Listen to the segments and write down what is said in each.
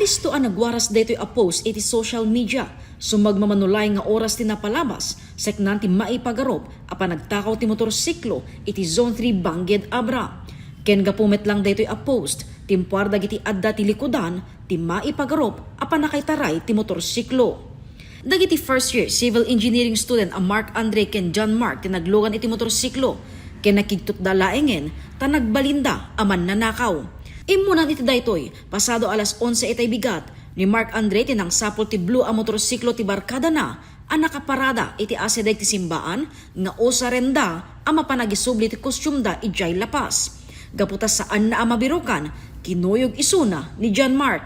Alisto ang nagwaras deto'y a post iti social media. Sumagmamanulay nga oras ti napalabas, seknan ti maipagarop, apan nagtakaw ti motorsiklo iti Zone 3 Bangged Abra. Ken gapumet lang deto'y a post, timpuar dagiti adda ti likudan, ti maipagarop, apan nakaytaray ti motorsiklo. Dagiti first year civil engineering student ang Mark Andre ken John Mark ti naglugan iti motorsiklo, ken nakigtut da laengen, ta nagbalinda aman nanakaw. Imunan iti daytoy, pasado alas 11 itay bigat, ni Mark Andre tinang sapol ti blue ang motorsiklo ti barkada na, ang nakaparada iti aseday ti simbaan, nga osarenda, ang mapanagisubli ti kostyumda ijay lapas. Gaputas saan na ang mabirukan, kinuyog isuna ni John Mark.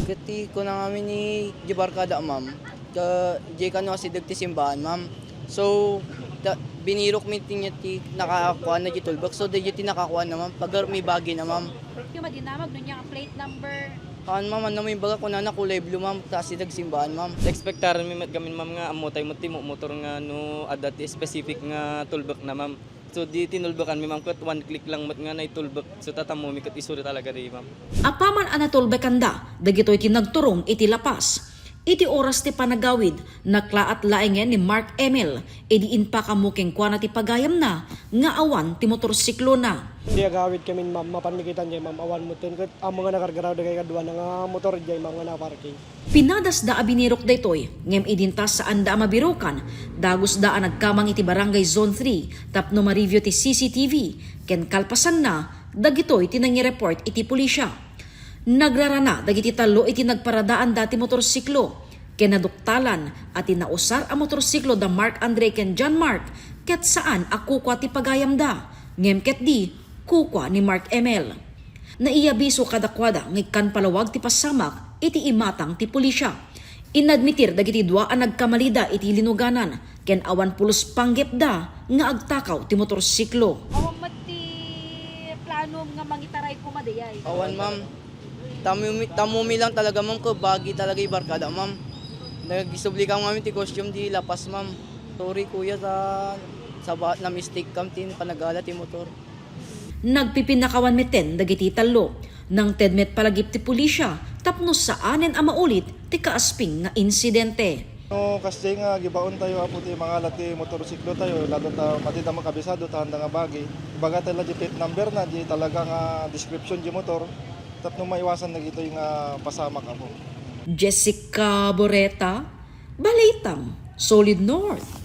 Kati ko na kami ni Jibarkada, ma'am. Jay kano kasi ti simbaan, ma'am. So, binirok meeting niya ti nakakuha na di toolbox. So, di ti nakakuha na, ma'am. Pag may bagi na, ma'am. Yung madinamag nun yung plate number. Kaan, ma'am, ano may baga ko na kulay blue, ma'am. Kasi simbaan, ma'am. Expectaran mi gamin ma'am nga amotay mo ti motor nga no adat specific nga toolbox na ma'am. So di tinulbakan mi ma'am kat one click lang mat nga na toolbox. So tatamo mi kat isuri talaga di ma'am. Apaman anatolbekanda, dagitoy ti nagturong iti lapas. Iti oras ti panagawid, naklaat laengen ni Mark Emil, idiin pa kamuking kwa na ti pagayam na, nga awan ti motorsiklo na. Di agawid kami ma'am, mapanmikitan dyan ma'am, awan mo tin, ang mga nakargaraw da kay kadwa nga motor dyan ma'am nga naparking. Pinadas da abinirok daytoy, ngem idintas saan da mabirukan, dagos da ang nagkamang iti barangay Zone 3, tapno ma-review ti CCTV, ken kalpasan na, dagitoy tinangi-report iti pulisya. Nagrarana dagiti talo iti nagparadaan dati motorsiklo, ken naduktalan at inausar ang motorsiklo da Mark Andre ken John Mark, ket saan a kukwa ti pagayam da, ngem ket di kukwa ni Mark Emil. Naiabiso kadakwada ngikan palawag ti pasamak iti imatang ti pulisya. Inadmitir dagiti dua ang nagkamalida iti linuganan, ken awan pulos panggep da nga agtakaw ti motorsiklo. Awang mati plano nga mangitaray ko madayay. Awan, ma'am. Tamumi lang talaga, ma'am, ko bagi talaga ibarkada, ma'am. Nagisubli ka ma'am ti costume di lapas, ma'am. Sorry kuya sa na mistake kam tin panagala ti motor. Nagpipinakawan meten dagiti talo, nang tedmet palagip ti pulisya, tapno saanen ang maulit ti kaasping nga insidente. No, kasi nga gibaon tayo apo ti mga lati motorsiklo tayo lalo ta matita makabisado ta handa nga bagi. Baga tayo di plate number na di talaga nga description di motor. Tapno maiwasan na gito yung pasamak ako. Jessica Boreta, Balitang, Solid North.